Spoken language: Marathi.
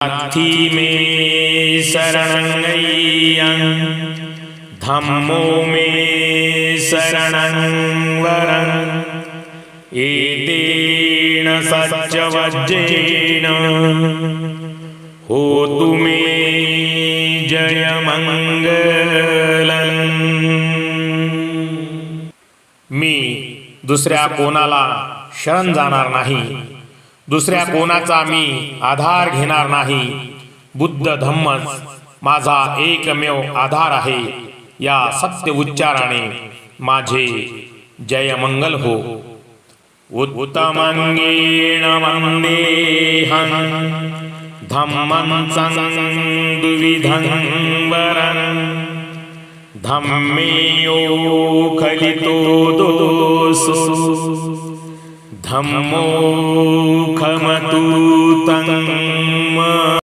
नाथी मे शरणं गय्यं धम्मो मे शरणं वरं एतेन सच्चवज्रेण होतु मे जयमंगलं। मी दुसऱ्या कोणाला शरण जाणार नाही, दुसऱ्या कोणाचा मी आधार घेणार नाही। बुद्ध धम्मच माझा एकमेव आधार आहे। या सत्य उच्चाराने माझे जयमंगल हो। उत्तमंगेन वंदेहं धम्मं संदुविधं वरं धम्मे यो खलितो दोषो धम्मो खमतु तं